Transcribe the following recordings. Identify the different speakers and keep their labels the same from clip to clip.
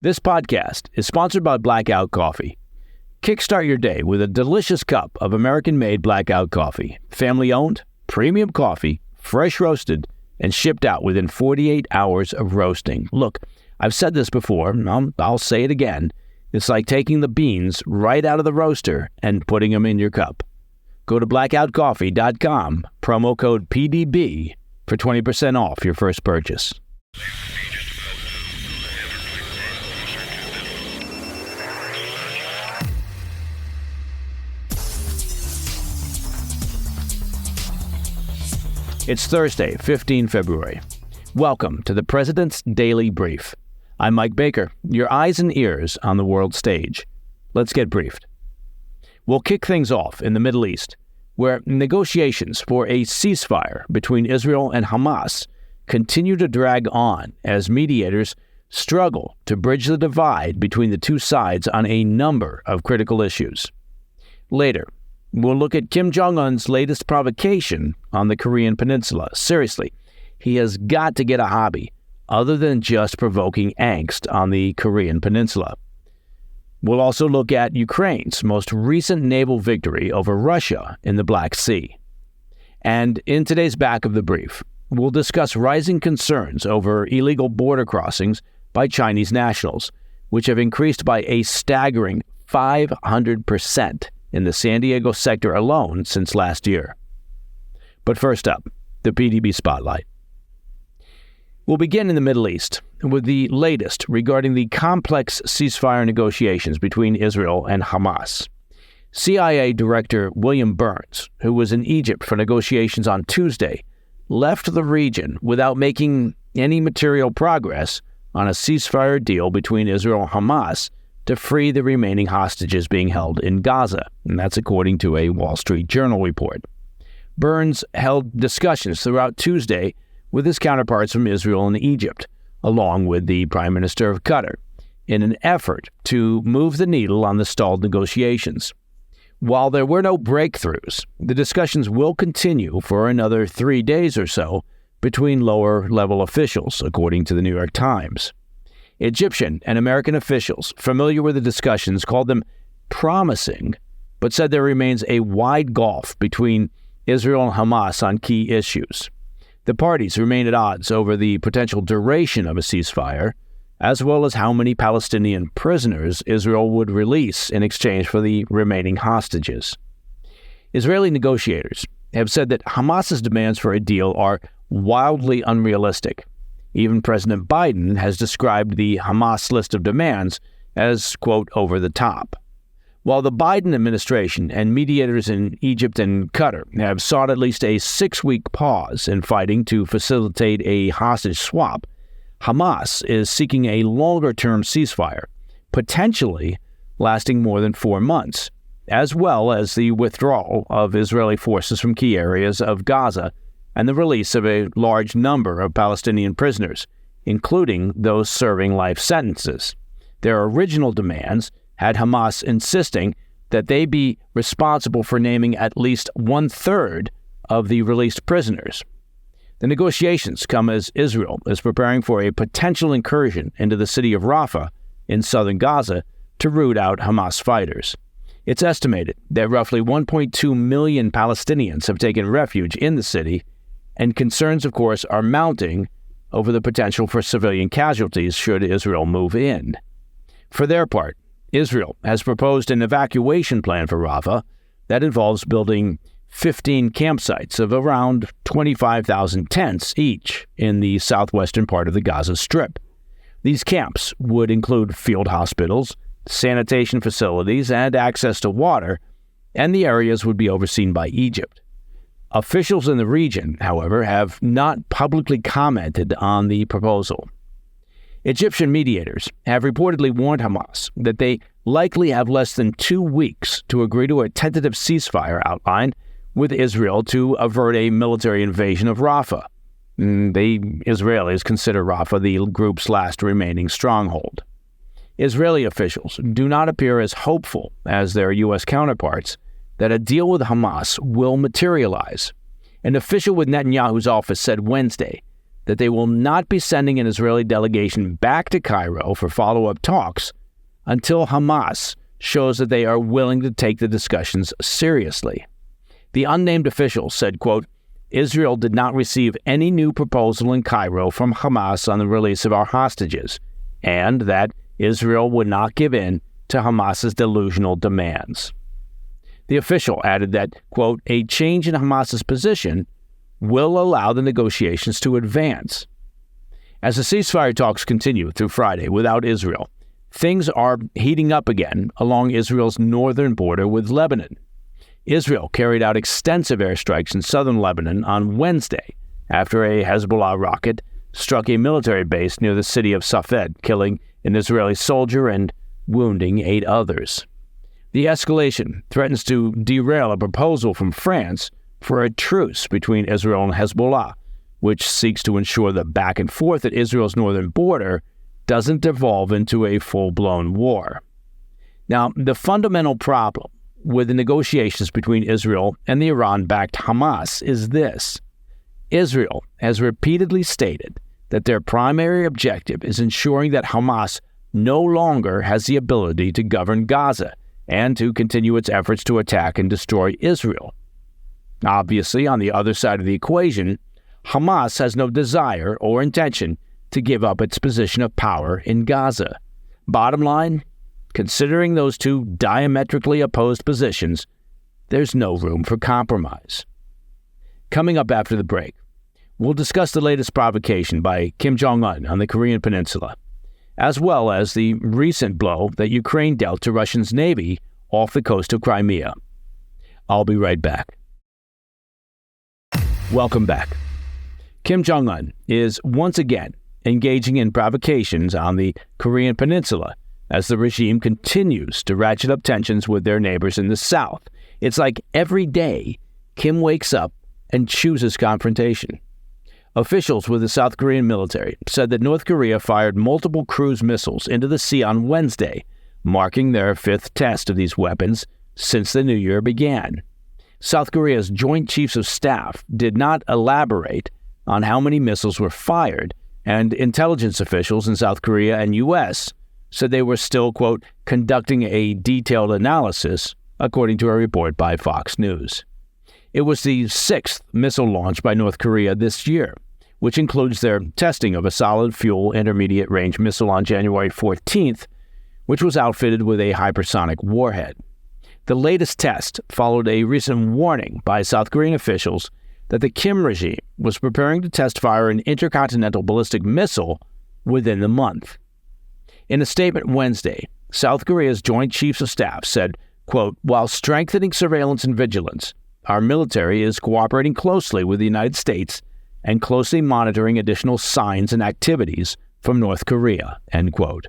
Speaker 1: This podcast is sponsored by Blackout Coffee. Kickstart your day with a delicious cup of American-made Blackout Coffee. Family-owned, premium coffee, fresh roasted, and shipped out within 48 hours of roasting. Look, I've said this before, and I'll say it again. It's like taking the beans right out of the roaster and putting them in your cup. Go to blackoutcoffee.com, promo code PDB, for 20% off your first purchase. It's Thursday, 15 February. Welcome to the President's Daily Brief. I'm Mike Baker, your eyes and ears on the world stage. Let's get briefed. We'll kick things off in the Middle East, where negotiations for a ceasefire between Israel and Hamas continue to drag on as mediators struggle to bridge the divide between the two sides on a number of critical issues. Later, we'll look at Kim Jong Un's latest provocation on the Korean peninsula. Seriously, he has got to get a hobby other than just provoking angst on the Korean peninsula. We'll also look at Ukraine's most recent naval victory over Russia in the Black Sea. And in today's back of the brief, we'll discuss rising concerns over illegal border crossings by Chinese nationals, which have increased by a staggering 500% in the San Diego sector alone since last year. But first up, the PDB Spotlight. We'll begin in the Middle East with the latest regarding the complex ceasefire negotiations between Israel and Hamas. CIA Director William Burns, who was in Egypt for negotiations on Tuesday, left the region without making any material progress on a ceasefire deal between Israel and Hamas to free the remaining hostages being held in Gaza, and that's according to a Wall Street Journal report. Burns held discussions throughout Tuesday with his counterparts from Israel and Egypt, along with the Prime Minister of Qatar, in an effort to move the needle on the stalled negotiations. While there were no breakthroughs, the discussions will continue for another 3 days or so between lower-level officials, according to the New York Times. Egyptian and American officials familiar with the discussions called them promising, but said there remains a wide gulf between Israel and Hamas on key issues. The parties remain at odds over the potential duration of a ceasefire, as well as how many Palestinian prisoners Israel would release in exchange for the remaining hostages. Israeli negotiators have said that Hamas's demands for a deal are wildly unrealistic. Even President Biden has described the Hamas list of demands as, quote, over the top. While the Biden administration and mediators in Egypt and Qatar have sought at least a 6-week pause in fighting to facilitate a hostage swap, Hamas is seeking a longer-term ceasefire, potentially lasting more than 4 months, as well as the withdrawal of Israeli forces from key areas of Gaza and the release of a large number of Palestinian prisoners, including those serving life sentences. Their original demands had Hamas insisting that they be responsible for naming at least 1/3 of the released prisoners. The negotiations come as Israel is preparing for a potential incursion into the city of Rafah in southern Gaza to root out Hamas fighters. It's estimated that roughly 1.2 million Palestinians have taken refuge in the city, and concerns, of course, are mounting over the potential for civilian casualties should Israel move in. For their part, Israel has proposed an evacuation plan for Rafah that involves building 15 campsites of around 25,000 tents each in the southwestern part of the Gaza Strip. These camps would include field hospitals, sanitation facilities, and access to water, and the areas would be overseen by Egypt. Officials in the region, however, have not publicly commented on the proposal. Egyptian mediators have reportedly warned Hamas that they likely have less than 2 weeks to agree to a tentative ceasefire outline with Israel to avert a military invasion of Rafah. The Israelis consider Rafah the group's last remaining stronghold. Israeli officials do not appear as hopeful as their U.S. counterparts that a deal with Hamas will materialize. An official with Netanyahu's office said Wednesday that they will not be sending an Israeli delegation back to Cairo for follow-up talks until Hamas shows that they are willing to take the discussions seriously. The unnamed official said, quote, Israel did not receive any new proposal in Cairo from Hamas on the release of our hostages, and that Israel would not give in to Hamas's delusional demands. The official added that, quote, a change in Hamas's position will allow the negotiations to advance. As the ceasefire talks continue through Friday without Israel, things are heating up again along Israel's northern border with Lebanon. Israel carried out extensive airstrikes in southern Lebanon on Wednesday after a Hezbollah rocket struck a military base near the city of Safed, killing an Israeli soldier and wounding 8 others. The escalation threatens to derail a proposal from France for a truce between Israel and Hezbollah, which seeks to ensure the back and forth at Israel's northern border doesn't devolve into a full-blown war. Now, the fundamental problem with the negotiations between Israel and the Iran-backed Hamas is this. Israel has repeatedly stated that their primary objective is ensuring that Hamas no longer has the ability to govern Gaza and to continue its efforts to attack and destroy Israel. Obviously, on the other side of the equation, Hamas has no desire or intention to give up its position of power in Gaza. Bottom line, considering those two diametrically opposed positions, there's no room for compromise. Coming up after the break, we'll discuss the latest provocation by Kim Jong Un on the Korean peninsula, as well as the recent blow that Ukraine dealt to Russia's navy off the coast of Crimea. I'll be right back. Welcome back. Kim Jong Un is once again engaging in provocations on the Korean peninsula as the regime continues to ratchet up tensions with their neighbors in the south. It's like every day Kim wakes up and chooses confrontation. Officials with the South Korean military said that North Korea fired multiple cruise missiles into the sea on Wednesday, marking their 5th test of these weapons since the new year began. South Korea's Joint Chiefs of Staff did not elaborate on how many missiles were fired, and intelligence officials in South Korea and U.S. said they were still, quote, conducting a detailed analysis, according to a report by Fox News. It was the 6th missile launch by North Korea this year, which includes their testing of a solid-fuel intermediate-range missile on January 14th, which was outfitted with a hypersonic warhead. The latest test followed a recent warning by South Korean officials that the Kim regime was preparing to test fire an intercontinental ballistic missile within the month. In a statement Wednesday, South Korea's Joint Chiefs of Staff said, quote, while strengthening surveillance and vigilance, our military is cooperating closely with the United States and closely monitoring additional signs and activities from North Korea, end quote.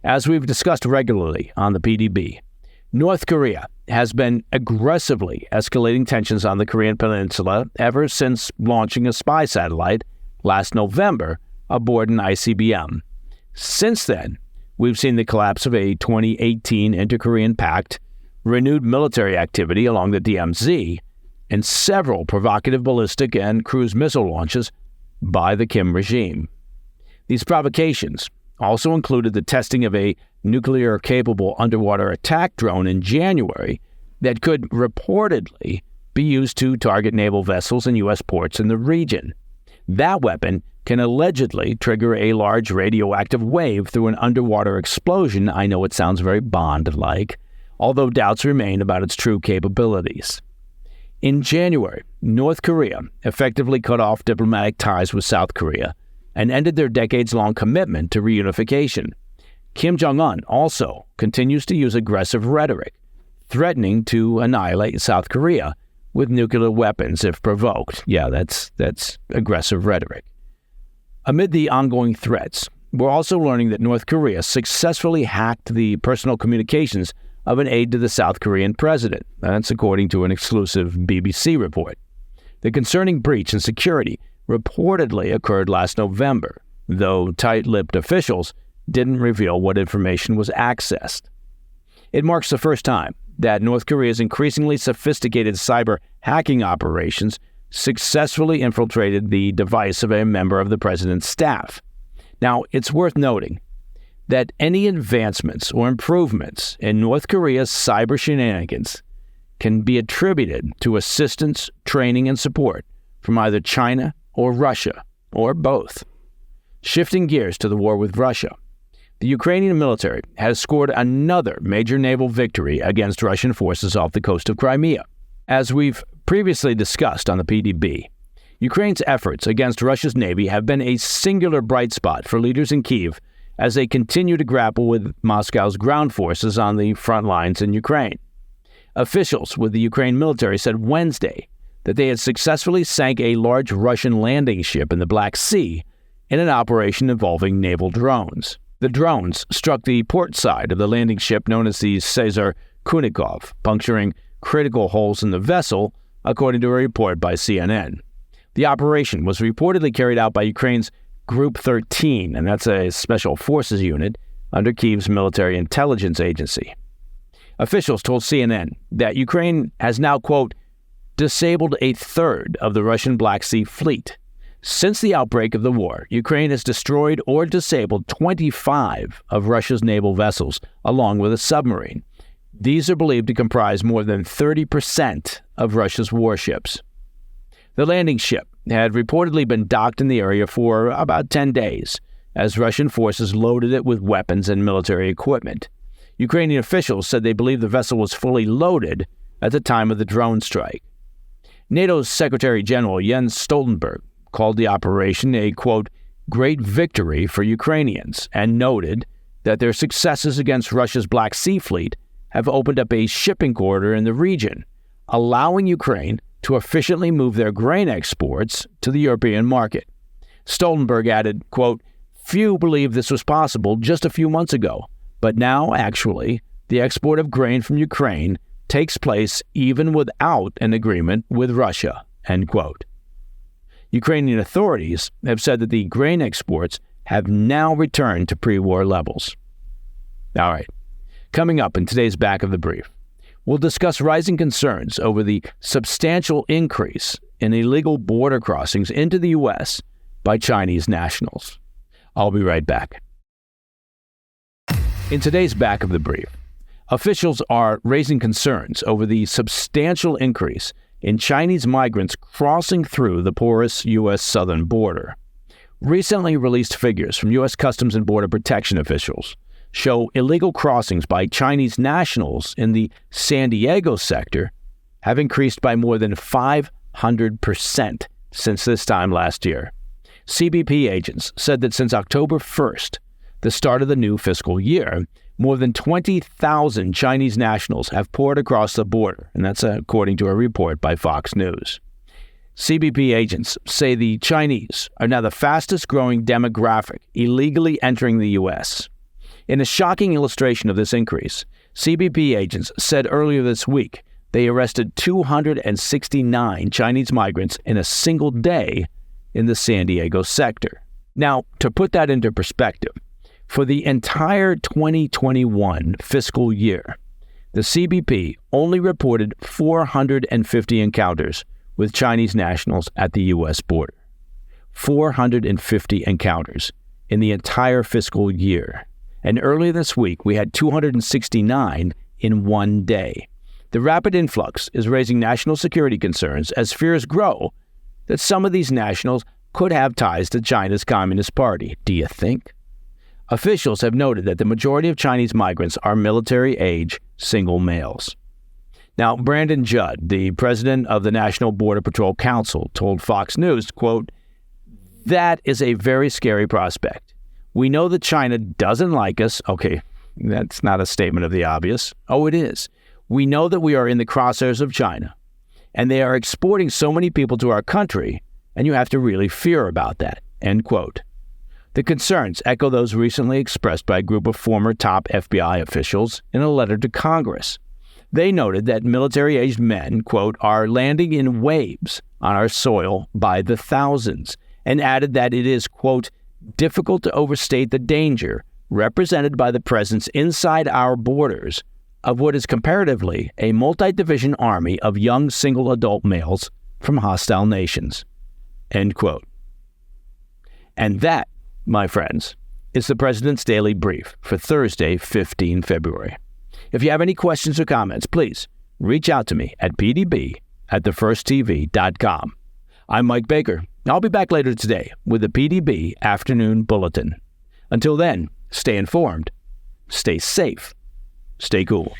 Speaker 1: As we've discussed regularly on the PDB, North Korea has been aggressively escalating tensions on the Korean peninsula ever since launching a spy satellite last November aboard an ICBM. Since then, we've seen the collapse of a 2018 Inter-Korean Pact, renewed military activity along the DMZ, and several provocative ballistic and cruise missile launches by the Kim regime. These provocations also included the testing of a nuclear-capable underwater attack drone in January that could reportedly be used to target naval vessels and U.S. ports in the region. That weapon can allegedly trigger a large radioactive wave through an underwater explosion. I know it sounds very Bond-like, although doubts remain about its true capabilities. In January, North Korea effectively cut off diplomatic ties with South Korea and ended their decades-long commitment to reunification. Kim Jong Un also continues to use aggressive rhetoric, threatening to annihilate South Korea with nuclear weapons if provoked. Yeah, that's aggressive rhetoric. Amid the ongoing threats, we're also learning that North Korea successfully hacked the personal communications of an aide to the South Korean president. That's according to an exclusive BBC report. The concerning breach in security reportedly occurred last November, though tight-lipped officials didn't reveal what information was accessed. It marks the first time that North Korea's increasingly sophisticated cyber hacking operations successfully infiltrated the device of a member of the president's staff. Now, it's worth noting that any advancements or improvements in North Korea's cyber shenanigans can be attributed to assistance, training, and support from either China or Russia, or both. Shifting gears to the war with Russia, the Ukrainian military has scored another major naval victory against Russian forces off the coast of Crimea. As we've previously discussed on the PDB, Ukraine's efforts against Russia's navy have been a singular bright spot for leaders in Kyiv as they continue to grapple with Moscow's ground forces on the front lines in Ukraine. Officials with the Ukraine military said Wednesday that they had successfully sank a large Russian landing ship in the Black Sea in an operation involving naval drones. The drones struck the port side of the landing ship known as the Cesar Kunikov, puncturing critical holes in the vessel, according to a report by CNN. The operation was reportedly carried out by Ukraine's Group 13, and that's a special forces unit under Kyiv's military intelligence agency. Officials told CNN that Ukraine has now, quote, disabled a third of the Russian Black Sea fleet. Since the outbreak of the war, Ukraine has destroyed or disabled 25 of Russia's naval vessels, along with a submarine. These are believed to comprise more than 30% of Russia's warships. The landing ship had reportedly been docked in the area for about 10 days, as Russian forces loaded it with weapons and military equipment. Ukrainian officials said they believe the vessel was fully loaded at the time of the drone strike. NATO's Secretary General Jens Stoltenberg called the operation a, quote, great victory for Ukrainians, and noted that their successes against Russia's Black Sea fleet have opened up a shipping corridor in the region, allowing Ukraine to efficiently move their grain exports to the European market. Stoltenberg added, quote, few believed this was possible just a few months ago, but now, actually, the export of grain from Ukraine takes place even without an agreement with Russia, end quote. Ukrainian authorities have said that the grain exports have now returned to pre-war levels. All right, coming up in today's Back of the Brief, we'll discuss rising concerns over the substantial increase in illegal border crossings into the U.S. by Chinese nationals. I'll be right back. In today's Back of the Brief, officials are raising concerns over the substantial increase in Chinese migrants crossing through the porous U.S. southern border. Recently released figures from U.S. Customs and Border Protection officials show illegal crossings by Chinese nationals in the San Diego sector have increased by more than 500% since this time last year. CBP agents said that since October 1st, the start of the new fiscal year, more than 20,000 Chinese nationals have poured across the border, and that's according to a report by Fox News. CBP agents say the Chinese are now the fastest-growing demographic illegally entering the U.S. In a shocking illustration of this increase, CBP agents said earlier this week they arrested 269 Chinese migrants in a single day in the San Diego sector. Now, to put that into perspective, for the entire 2021 fiscal year, the CBP only reported 450 encounters with Chinese nationals at the U.S. border. 450 encounters in the entire fiscal year. And earlier this week, we had 269 in one day. The rapid influx is raising national security concerns as fears grow that some of these nationals could have ties to China's Communist Party. Do you think? Officials have noted that the majority of Chinese migrants are military-age single males. Now, Brandon Judd, the president of the National Border Patrol Council, told Fox News, quote, that is a very scary prospect. We know that China doesn't like us. Okay, that's not a statement of the obvious. Oh, it is. We know that we are in the crosshairs of China, and they are exporting so many people to our country, and you have to really fear about that, end quote. The concerns echo those recently expressed by a group of former top FBI officials in a letter to Congress. They noted that military-aged men, quote, are landing in waves on our soil by the thousands, and added that it is, quote, difficult to overstate the danger represented by the presence inside our borders of what is comparatively a multi-division army of young single adult males from hostile nations. End quote. And that, my friends, is the President's Daily Brief for Thursday, 15 February. If you have any questions or comments, please reach out to me at pdb@thefirsttv.com. I'm Mike Baker. I'll be back later today with the PDB Afternoon Bulletin. Until then, stay informed, stay safe, stay cool.